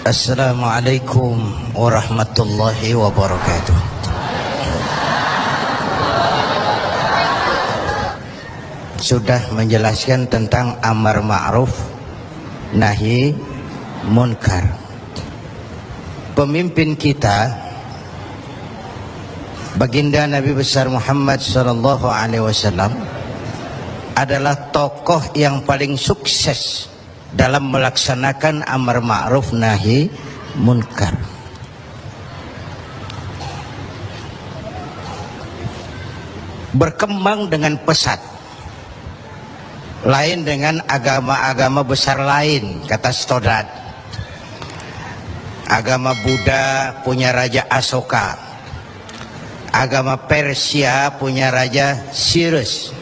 Assalamualaikum warahmatullahi wabarakatuh. Sudah menjelaskan tentang amar ma'ruf nahi munkar. Pemimpin kita baginda Nabi besar Muhammad sallallahu alaihi wasallam adalah tokoh yang paling sukses dalam melaksanakan amar ma'ruf nahi munkar. Berkembang dengan pesat, lain dengan agama-agama besar lain, kata Stoddard. Agama Buddha punya raja Asoka, agama Persia punya raja Cyrus,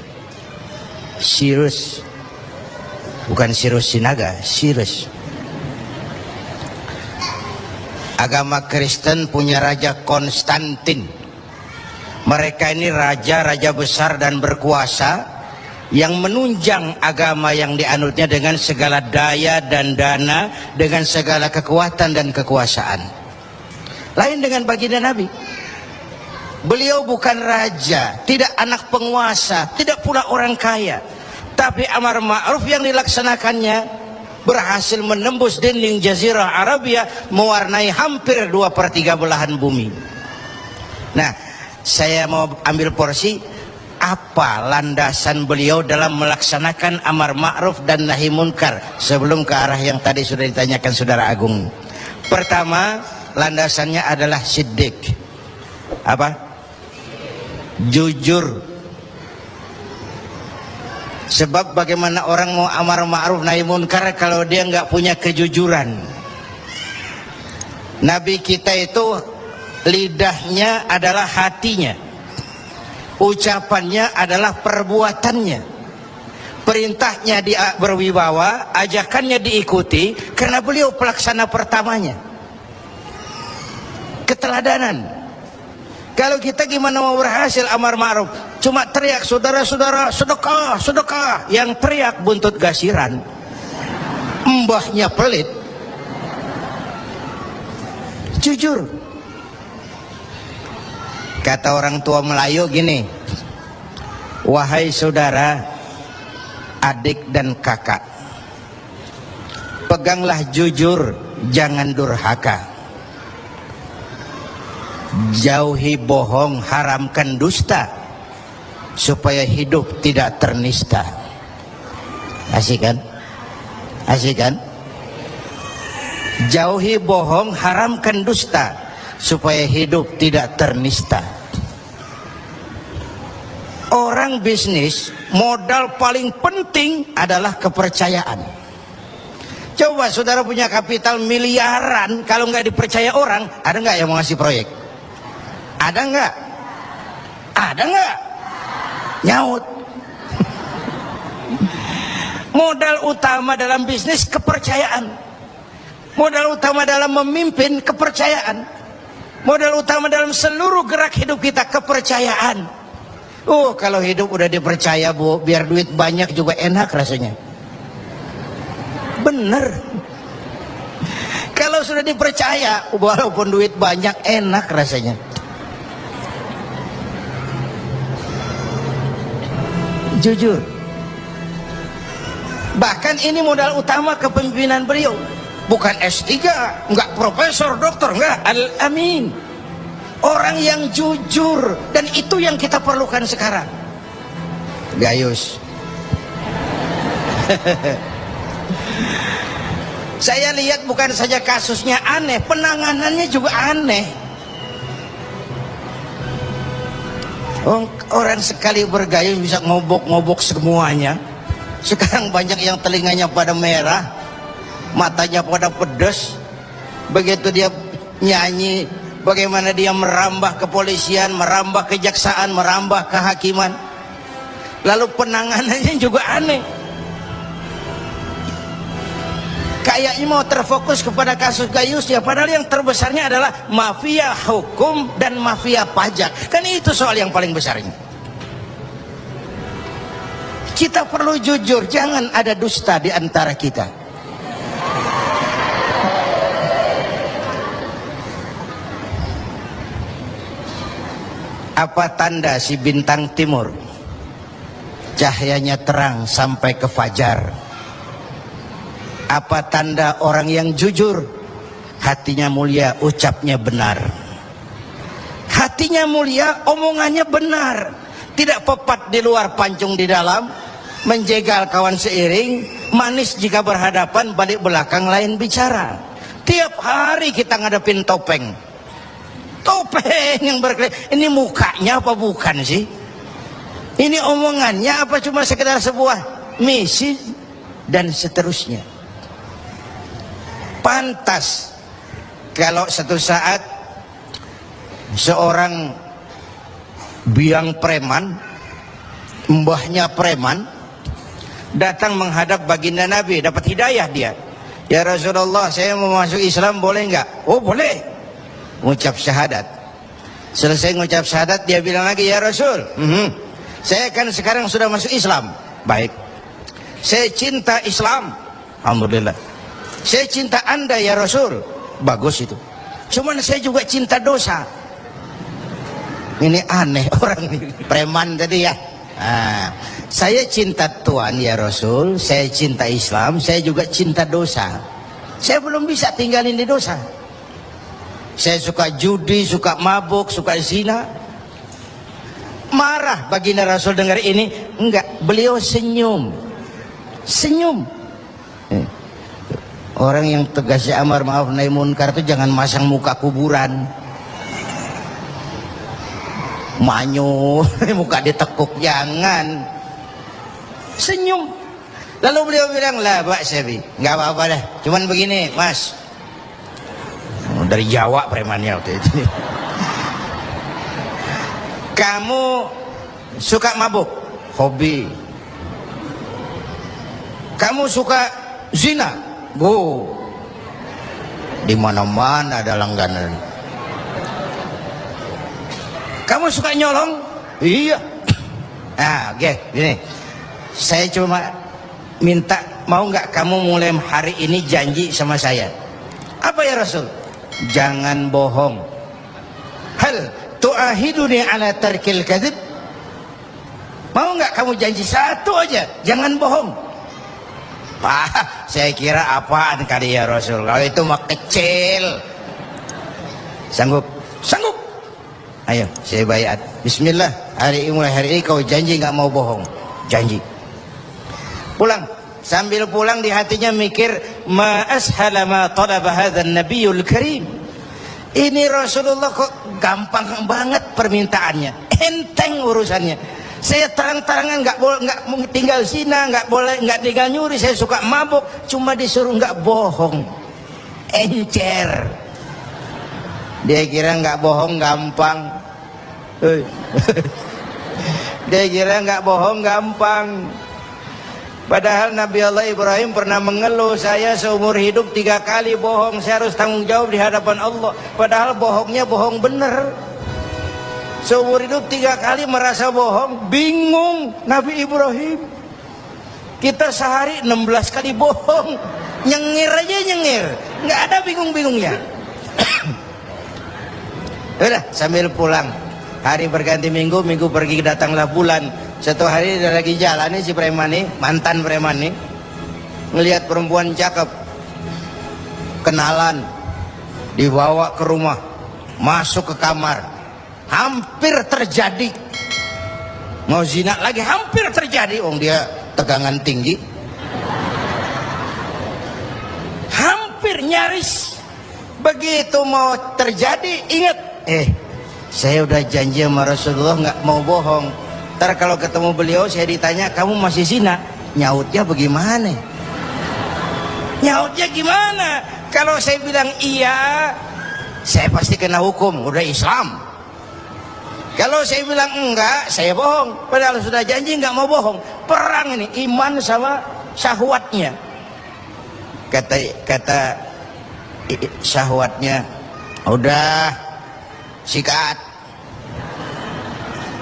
bukan Cyrus Sinaga, Cyrus. Agama Kristen punya raja Konstantin. Mereka ini raja-raja besar dan berkuasa yang menunjang agama yang dianutnya dengan segala daya dan dana, dengan segala kekuatan dan kekuasaan. Lain dengan baginda Nabi. Beliau bukan raja, tidak anak penguasa, tidak pula orang kaya, tapi amar ma'ruf yang dilaksanakannya berhasil menembus dinding Jazirah Arabia, mewarnai hampir 2/3 belahan bumi. Nah, saya mau ambil porsi apa landasan beliau dalam melaksanakan amar ma'ruf dan nahi munkar sebelum ke arah yang tadi sudah ditanyakan Saudara Agung. Pertama, landasannya adalah siddiq. Apa? Jujur. Sebab bagaimana orang mau amar ma'ruf nahi munkar kalau dia nggak punya kejujuran? Nabi kita itu lidahnya adalah hatinya, ucapannya adalah perbuatannya, perintahnya dia berwibawa, ajakannya diikuti karena beliau pelaksana pertamanya. Keteladanan. Kalau kita gimana mau berhasil amar ma'ruf? Cuma teriak, saudara-saudara, sedekah, sedekah. Yang teriak buntut gasiran, mbahnya pelit. Jujur. Kata orang tua Melayu gini, wahai saudara, adik dan kakak, peganglah jujur, jangan durhaka. Jauhi bohong, haramkan dusta, supaya hidup tidak ternista. Asik kan? Asik kan? Jauhi bohong, haramkan dusta, supaya hidup tidak ternista. Orang bisnis, modal paling penting adalah kepercayaan. Coba saudara punya kapital miliaran, kalau nggak dipercaya orang, ada nggak yang mau ngasih proyek? Ada nggak? Ada nggak? Nyaut. Modal utama dalam bisnis kepercayaan. Modal utama dalam memimpin kepercayaan. Modal utama dalam seluruh gerak hidup kita kepercayaan. Kalau hidup udah dipercaya, Bu, biar duit banyak juga enak rasanya. Bener. Kalau sudah dipercaya, walaupun duit banyak enak rasanya. Jujur. Bahkan ini modal utama kepemimpinan beliau. Bukan S3, enggak profesor, doktor, enggak, Al-Amin. Orang yang jujur, dan itu yang kita perlukan sekarang. Gayus. Saya lihat bukan saja kasusnya aneh, penanganannya juga aneh. Orang sekali bergayus bisa ngobok-ngobok semuanya. Sekarang banyak yang telinganya pada merah, matanya pada pedas. Begitu dia nyanyi, bagaimana dia merambah kepolisian, merambah kejaksaan, merambah kehakiman. Lalu penanganannya juga aneh. Kayaknya mau terfokus kepada kasus gayusnya, padahal yang terbesarnya adalah mafia hukum dan mafia pajak. Kan itu soal yang paling besarnya. Kita perlu jujur, jangan ada dusta di antara kita. Apa tanda si bintang timur cahayanya terang sampai ke fajar? Apa tanda orang yang jujur? Hatinya mulia, ucapnya benar. Hatinya mulia, omongannya benar. Tidak pepat di luar, pancung di dalam. Menjegal kawan seiring, manis jika berhadapan, balik belakang lain bicara. Tiap hari kita ngadepin topeng. Topeng yang berkelip. Ini mukanya apa bukan sih? Ini omongannya apa cuma sekedar sebuah misi? Dan seterusnya. Pantas kalau satu saat seorang biang preman, mbahnya preman, datang menghadap baginda Nabi, dapat hidayah dia. Ya Rasulullah, saya mau masuk Islam, boleh enggak? Oh boleh. Ngucap syahadat. Selesai ngucap syahadat, dia bilang lagi, ya Rasul, saya kan sekarang sudah masuk Islam. Baik. Saya cinta Islam. Alhamdulillah. Saya cinta Anda ya Rasul. Bagus itu. Cuman saya juga cinta dosa. Ini aneh orang ini. Preman tadi ya. Saya cinta Tuhan ya Rasul, saya cinta Islam, saya juga cinta dosa. Saya belum bisa tinggalin di dosa. Saya suka judi, suka mabuk, suka zina. Marah baginda Rasul dengar ini? Enggak, beliau senyum. Senyum. Orang yang tegasnya amar ma'ruf nahi munkar itu jangan masang muka kuburan. Manyu, muka ditekuk, jangan. Senyum. Lalu beliau bilang, lah Pak Sebi, nggak apa-apa dah. Cuman begini, Mas. Dari Jawa premannya waktu itu. Kamu suka mabuk, hobi. Kamu suka zina, bu. Di mana-mana ada langganan. Kamu suka nyolong? Iya. Nah, oke, gini. Saya cuma minta, mau nggak kamu mulai hari ini janji sama saya? Apa ya Rasul? Jangan bohong. Hal tu'ahiduni ala tarkil kadzib? Mau nggak kamu janji satu aja, jangan bohong? Saya kira apaan kali ya Rasul? Kalau itu mah kecil. Sanggup? Sanggup. Ayo, saya bayat. Bismillah. Mulai hari ini kau janji nggak mau bohong. Janji. Pulang. Sambil pulang di hatinya mikir, ma ashala ma talaba hadzal nabiyul karim. Ini Rasulullah kok gampang banget permintaannya, enteng urusannya. Saya terang-terangan nggak boleh, nggak tinggal zina, nggak boleh, nggak tinggal nyuri. Saya suka mabuk, cuma disuruh nggak bohong. Encer. Dia kira nggak bohong gampang. Dia kira nggak bohong gampang. Padahal Nabi Allah Ibrahim pernah mengeluh, saya seumur hidup 3 kali bohong, saya harus tanggung jawab di hadapan Allah. Padahal bohongnya bohong bener. Seumur hidup 3 kali merasa bohong, bingung Nabi Ibrahim. Kita sehari 16 kali bohong, nyengir aja nyengir, nggak ada bingung-bingungnya. Udah, sambil pulang, hari berganti minggu, minggu pergi, datanglah bulan. Satu hari dia lagi jalan nih si preman nih, mantan preman nih, ngelihat perempuan cakep, kenalan, dibawa ke rumah, masuk ke kamar, hampir terjadi, mau zina lagi, hampir terjadi. Dia tegangan tinggi, hampir nyaris. Begitu mau terjadi, ingat, saya udah janji sama Rasulullah nggak mau bohong. Ntar kalau ketemu beliau saya ditanya, kamu masih zina? Nyautnya bagaimana? Nyautnya gimana? Kalau saya bilang iya, saya pasti kena hukum, udah Islam. Kalau saya bilang enggak, saya bohong. Padahal sudah janji nggak mau bohong. Perang ini, iman sama syahwatnya. Kata syahwatnya, udah sikat.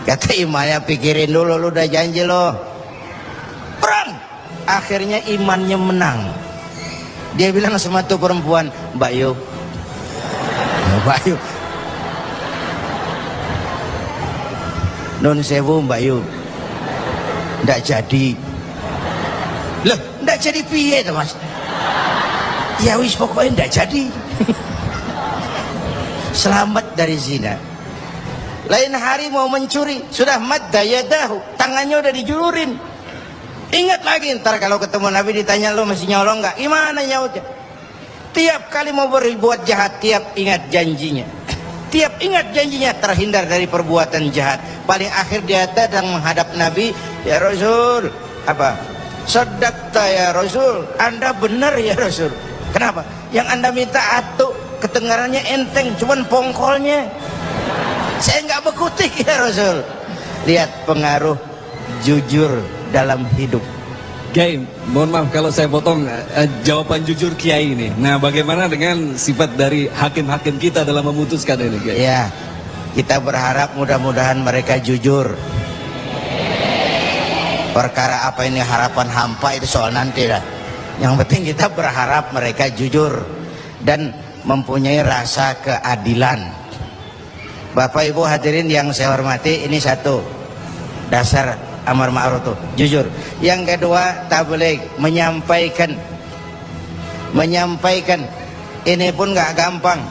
Kata imannya, pikirin dulu, lu udah janji lo. Perang. Akhirnya imannya menang. Dia bilang sama tuh perempuan, Mbak Yu, Mbak Yu, Nun sewu Mbak Yu, ndak jadi. Loh, ndak jadi piye to Mas? Ya wis pokoknya ndak jadi. Selamat dari zina. Lain hari mau mencuri, sudah madda yadahu, tangannya udah dijulurin. Ingat lagi, ntar kalau ketemu Nabi ditanya, lo masih nyolong nggak? Gimana nyautnya? Tiap kali mau berbuat jahat, tiap ingat janjinya. Tiap ingat janjinya, terhindar dari perbuatan jahat. Paling akhir dia datang menghadap Nabi, ya Rasul, apa? Sadaqta ya Rasul, Anda benar ya Rasul. Kenapa? Yang Anda minta atuk, kedengarannya enteng, cuman pongkolnya. Saya nggak bekutik ya Rasul. Lihat pengaruh jujur dalam hidup. Kiai, mohon maaf kalau saya potong jawaban jujur Kiai ini. Nah, bagaimana dengan sifat dari hakim-hakim kita dalam memutuskan ini, Kiai? Ya, kita berharap mudah-mudahan mereka jujur. Perkara apa ini harapan hampa itu soal nanti lah. Yang penting kita berharap mereka jujur dan mempunyai rasa keadilan. Bapak Ibu hadirin yang saya hormati, ini satu dasar amar ma'ruf tuh, jujur. Yang kedua, tabligh, menyampaikan. Ini pun nggak gampang.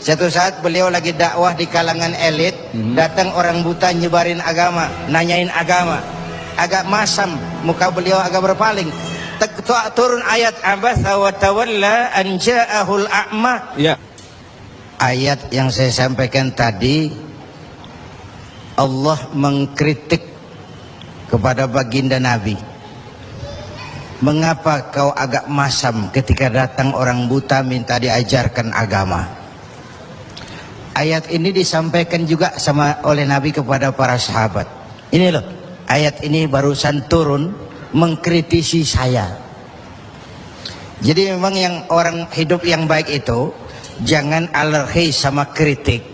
Satu saat beliau lagi dakwah di kalangan elit, datang orang buta nyebarin agama, nanyain agama, agak masam, muka beliau agak berpaling. Turun ayat abasa wa tawalla an ja'ahul a'ma. Ya. Ayat yang saya sampaikan tadi, Allah mengkritik kepada baginda Nabi. Mengapa kau agak masam ketika datang orang buta minta diajarkan agama? Ayat ini disampaikan juga oleh Nabi kepada para sahabat. Ini loh, ayat ini barusan turun mengkritisi saya. Jadi memang yang orang hidup yang baik itu jangan alergi sama kritik.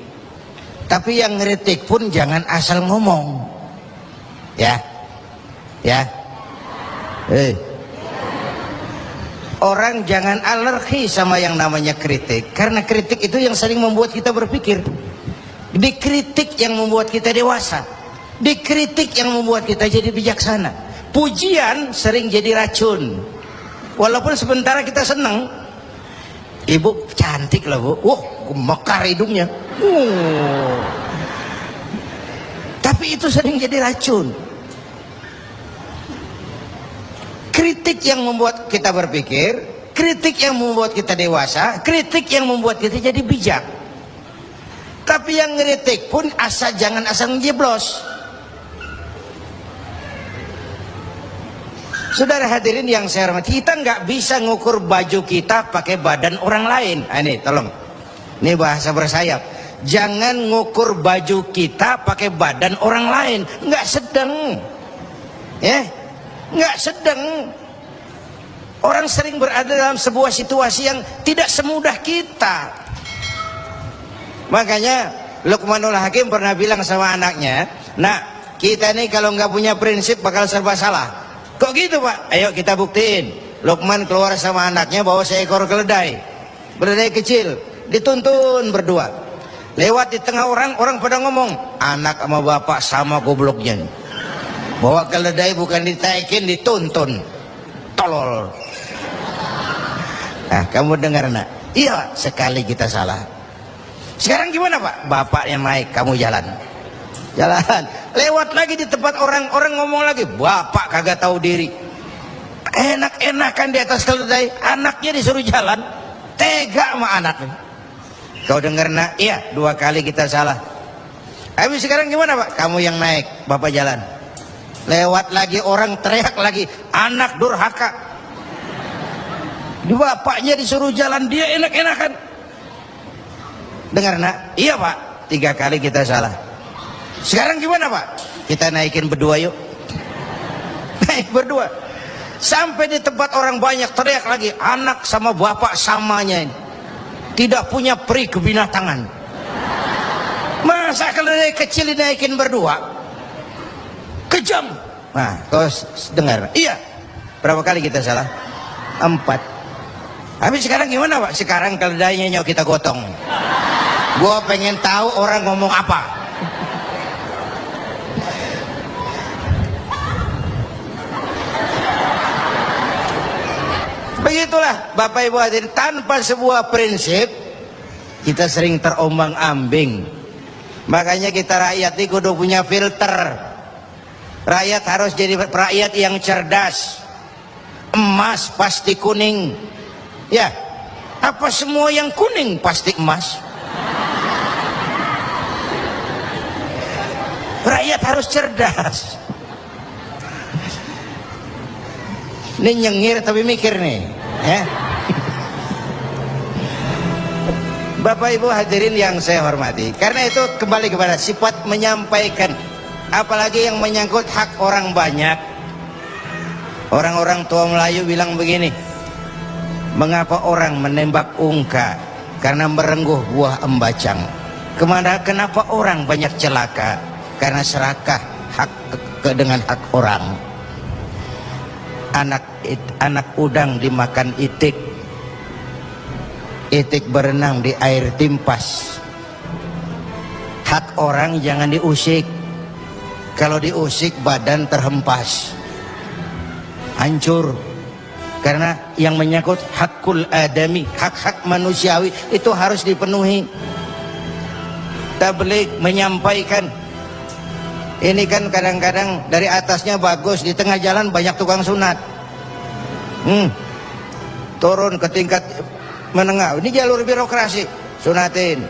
Tapi yang kritik pun jangan asal ngomong. Ya. Orang jangan alergi sama yang namanya kritik, karena kritik itu yang sering membuat kita berpikir. Dikritik yang membuat kita dewasa. Dikritik yang membuat kita jadi bijaksana. Pujian sering jadi racun. Walaupun sementara kita senang. Ibu cantik lah Bu. Wah, mekar hidungnya. Tapi itu sering jadi racun. Kritik yang membuat kita berpikir, kritik yang membuat kita dewasa, kritik yang membuat kita jadi bijak. Tapi yang ngeritik pun jangan asal ngejeblos. Saudara hadirin yang saya hormati, kita nggak bisa ngukur baju kita pakai badan orang lain. Ini tolong, ini bahasa bersayap. Jangan ngukur baju kita pakai badan orang lain. Nggak sedang, ya, nggak sedang. Orang sering berada dalam sebuah situasi yang tidak semudah kita. Makanya Luqmanul Hakim pernah bilang sama anaknya, "Nak, kita nih kalau nggak punya prinsip bakal serba salah." Kok gitu Pak? Ayo kita buktiin. Luqman keluar sama anaknya bawa seekor keledai. Keledai kecil, dituntun berdua. Lewat di tengah orang pada ngomong, anak sama bapak sama gobloknya. Bawa keledai bukan ditaikin, dituntun. Tolol. Nah, kamu dengar nak? Iya, sekali kita salah. Sekarang gimana Pak? Bapaknya naik, kamu jalan. Lewat lagi di tempat orang ngomong lagi, bapak kagak tahu diri. Enak-enakan di atas keledai, anaknya disuruh jalan. Tega sama anaknya. Kau dengar nak? Iya, 2 kali kita salah. Habis sekarang gimana Pak? Kamu yang naik, bapak jalan. Lewat lagi orang teriak lagi, anak durhaka. Bapaknya disuruh jalan, dia enak-enakan. Dengar nak? Iya Pak, 3 kali kita salah. Sekarang gimana Pak? Kita naikin berdua yuk. Naik berdua. Sampai di tempat orang banyak teriak lagi, anak sama bapak samanya ini. Tidak punya peri kebinatangan. Masa keledai kecil dinaikin berdua? Kejam. Nah, terus dengar. Iya. Berapa kali kita salah? 4. Habis sekarang gimana Pak? Sekarang keledainya nyok kita gotong. Gua pengen tahu orang ngomong apa. begitulah Bapak Ibu hadirin, tanpa sebuah prinsip kita sering terombang-ambing. Makanya kita rakyat ini kudu punya filter. Rakyat harus jadi rakyat yang cerdas. Emas pasti kuning. Ya, apa semua yang kuning pasti emas? Rakyat harus cerdas. Ini nyengir tapi mikir nih, ya. Bapak Ibu hadirin yang saya hormati, karena itu kembali kepada sifat menyampaikan, apalagi yang menyangkut hak orang banyak. Orang-orang tua Melayu bilang begini, mengapa orang menembak ungka? Karena merengguh buah embacang. Kenapa orang banyak celaka? Karena serakah hak dengan hak orang. Anak udang dimakan itik, itik berenang di air timpas. Hak orang jangan diusik. Kalau diusik badan terhempas, hancur. Karena yang menyangkut hakul adami, hak-hak manusiawi itu harus dipenuhi. Tabligh menyampaikan. Ini kan kadang-kadang dari atasnya bagus, di tengah jalan banyak tukang sunat. Turun ke tingkat menengah, ini jalur birokrasi, sunatin.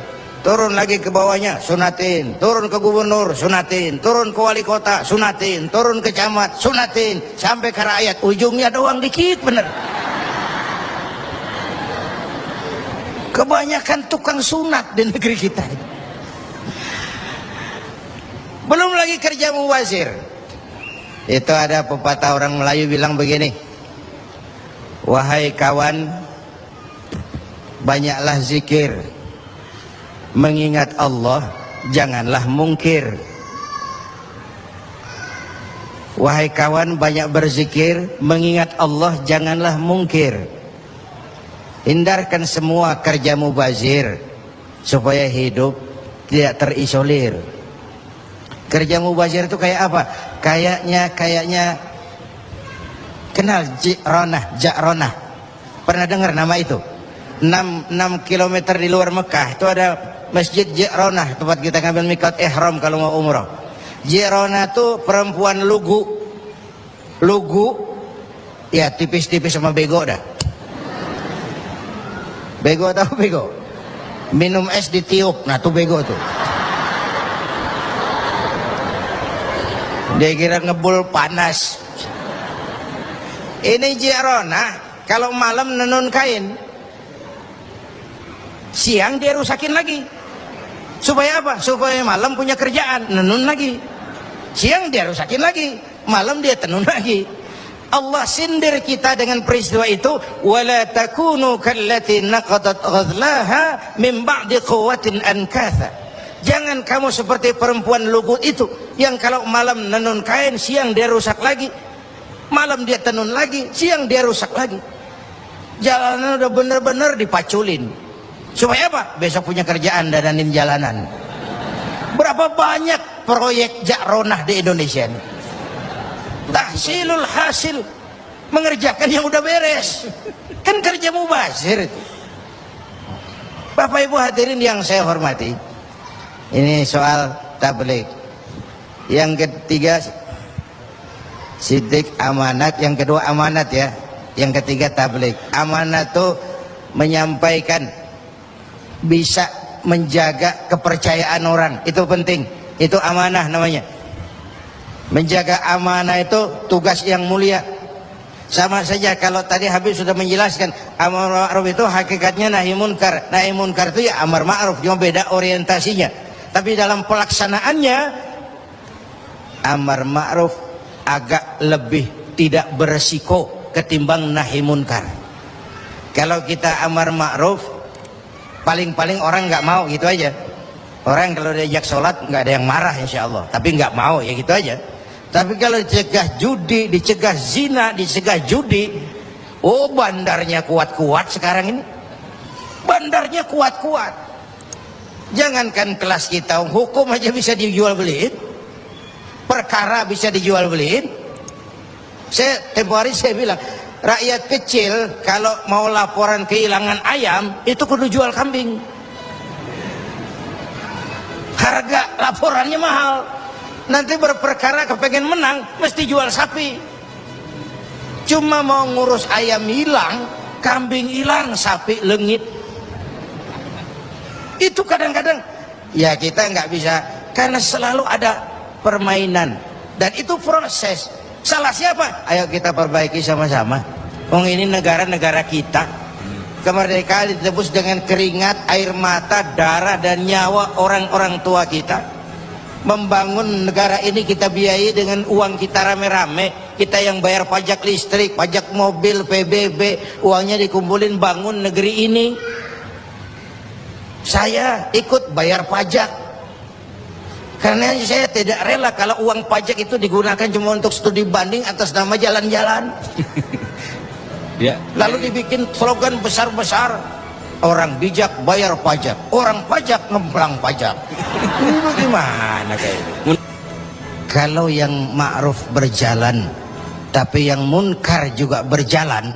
Turun lagi ke bawahnya, sunatin. Turun ke gubernur, sunatin. Turun ke wali kota, sunatin. Turun ke camat, sunatin. Sampai ke rakyat, ujungnya doang dikit bener. Kebanyakan tukang sunat di negeri kita. Belum lagi kerja mubazir. Itu ada pepatah orang Melayu bilang begini, wahai kawan, banyaklah zikir, mengingat Allah, janganlah mungkir. Wahai kawan, banyak berzikir, mengingat Allah, janganlah mungkir. Hindarkan semua kerja mubazir supaya hidup tidak terisolir. Kerja mubazir itu kayak apa? Kayaknya kenal Ja'ronah. Pernah dengar nama itu? 6 km di luar Mekah itu ada Masjid Ja'ronah, tempat kita ngambil miqat ihram kalau mau umrah. Ja'ronah itu perempuan lugu ya, tipis-tipis sama bego dah. Bego tahu bego? Minum es ditiup, nah tuh bego tuh. Dia kira ngebul panas. Ini Ja'ronah kalau malam nenun kain, siang dia rusakin lagi. Supaya apa? Supaya malam punya kerjaan, nenun lagi. Siang dia rusakin lagi, malam dia tenun lagi. Allah sindir kita dengan peristiwa itu, wala takunu kallati naqadat ghadlaha min ba'di quwwatin ankatha. Jangan kamu seperti perempuan lugu itu yang kalau malam nenun kain, siang dia rusak lagi. Malam dia tenun lagi, siang dia rusak lagi. Jalanan udah bener-bener dipaculin. Supaya apa? Besok punya kerjaan dananin jalanan. Berapa banyak proyek Ja'ronah di Indonesia ini? Tahsilul hasil, mengerjakan yang udah beres. Kan kerja mubazir itu. Bapak Ibu hadirin yang saya hormati, ini soal tabligh. Yang ketiga sidik amanat, yang kedua amanat ya, yang ketiga tabligh. Amanat itu menyampaikan, bisa menjaga kepercayaan orang, itu penting, itu amanah namanya. Menjaga amanah itu tugas yang mulia. Sama saja kalau tadi Habib sudah menjelaskan, amar ma'ruf itu hakikatnya nahi munkar. Nahi munkar itu ya amar ma'ruf, cuma beda orientasinya. Tapi dalam pelaksanaannya amar ma'ruf agak lebih tidak beresiko ketimbang nahi munkar. Kalau kita amar ma'ruf, paling-paling orang nggak mau, gitu aja. Orang kalau diajak sholat nggak ada yang marah insya Allah, tapi nggak mau ya gitu aja. Tapi kalau dicegah judi, dicegah zina, dicegah judi, oh bandarnya kuat-kuat sekarang ini. Bandarnya kuat-kuat. Jangankan kelas kita, hukum aja bisa dijual beliin, perkara bisa dijual beliin. Saya tempo hari saya bilang, rakyat kecil kalau mau laporan kehilangan ayam itu kudu jual kambing. Harga laporannya mahal. Nanti berperkara kepengen menang mesti jual sapi. Cuma mau ngurus ayam hilang, kambing hilang, sapi lengit. Itu kadang-kadang ya kita nggak bisa, karena selalu ada permainan dan itu proses. Salah siapa? Ayo kita perbaiki sama-sama. Wong ini negara-negara kita, kemerdekaan ditebus dengan keringat, air mata, darah dan nyawa orang-orang tua kita. Membangun negara ini kita biayai dengan uang kita rame-rame. Kita yang bayar pajak listrik, pajak mobil, PBB, uangnya dikumpulin bangun negeri ini. Saya ikut bayar pajak karena saya tidak rela kalau uang pajak itu digunakan cuma untuk studi banding atas nama jalan-jalan. Ya. Lalu dibikin slogan besar-besar, orang bijak bayar pajak, orang pajak ngemplang pajak. Ini bagaimana kayak ini? Kalau yang ma'ruf berjalan tapi yang munkar juga berjalan,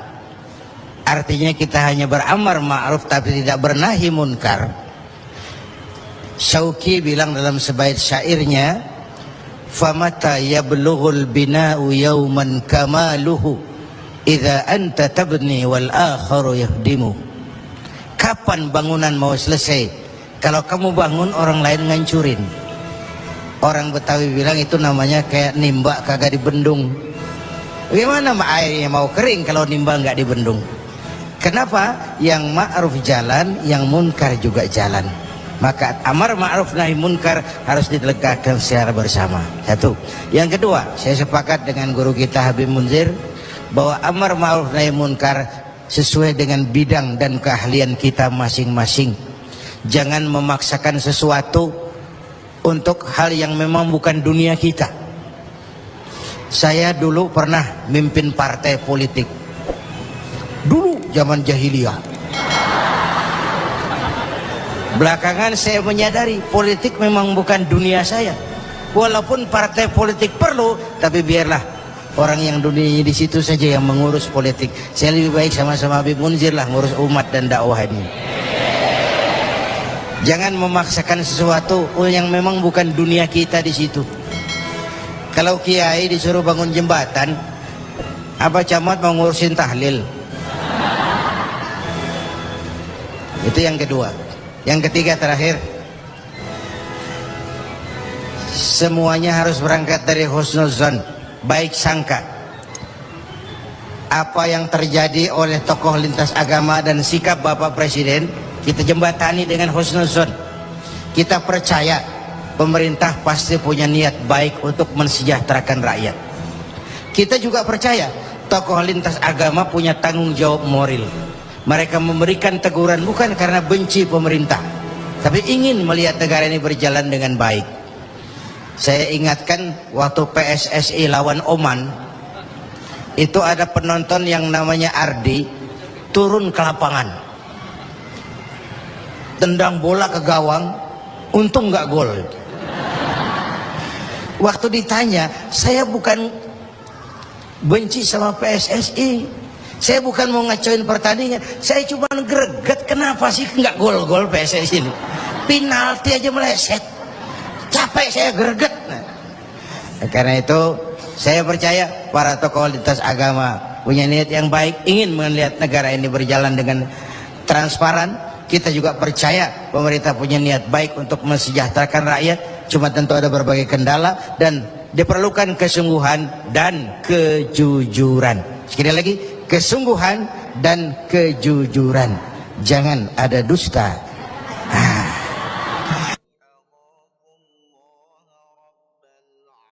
artinya kita hanya beramar ma'ruf tapi tidak bernahi munkar. Syauqi bilang dalam sebaik syairnya, famata yablughul bina'u yawman kamaluhu idza anta tabni wal akharu yahdimu. Kapan bangunan mau selesai? Kalau kamu bangun orang lain ngancurin. Orang Betawi bilang itu namanya kayak nimba kagak dibendung. Bagaimana airnya mau kering kalau nimba nggak dibendung? Kenapa? Yang ma'ruf jalan, yang munkar juga jalan. Maka amar ma'ruf nahi munkar harus ditegakkan secara bersama. Satu. Yang kedua, saya sepakat dengan guru kita Habib Munzir bahwa amar ma'ruf nahi munkar sesuai dengan bidang dan keahlian kita masing-masing. Jangan memaksakan sesuatu untuk hal yang memang bukan dunia kita. Saya dulu pernah mimpin partai politik. Dulu zaman jahiliyah. Belakangan saya menyadari politik memang bukan dunia saya. Walaupun partai politik perlu, tapi biarlah orang yang dunianya di situ saja yang mengurus politik. Saya lebih baik sama-sama Habib Munzir lah ngurus umat dan dakwah ini. Jangan memaksakan sesuatu yang memang bukan dunia kita di situ. Kalau kiai disuruh bangun jembatan, apa camat mau ngurusin tahlil? Itu yang kedua. Yang ketiga terakhir, semuanya harus berangkat dari husnuzan, baik sangka. Apa yang terjadi oleh tokoh lintas agama dan sikap Bapak Presiden, kita jembatani dengan husnuzan. Kita percaya pemerintah pasti punya niat baik untuk mensejahterakan rakyat. Kita juga percaya tokoh lintas agama punya tanggung jawab moral. Mereka memberikan teguran bukan karena benci pemerintah, tapi ingin melihat negara ini berjalan dengan baik. Saya ingatkan waktu PSSI lawan Oman, itu ada penonton yang namanya Ardi turun ke lapangan, tendang bola ke gawang, untung nggak gol. Waktu ditanya, saya bukan benci sama PSSI, saya bukan mau ngacoin pertandingan, saya cuma greget kenapa sih nggak gol-gol PSSI ini, penalti aja meleset, capek saya greget. Nah, karena itu saya percaya para tokoh lintas agama punya niat yang baik, ingin melihat negara ini berjalan dengan transparan. Kita juga percaya pemerintah punya niat baik untuk mensejahterakan rakyat, cuma tentu ada berbagai kendala dan diperlukan kesungguhan dan kejujuran. Sekali lagi, kesungguhan dan kejujuran. Jangan ada dusta,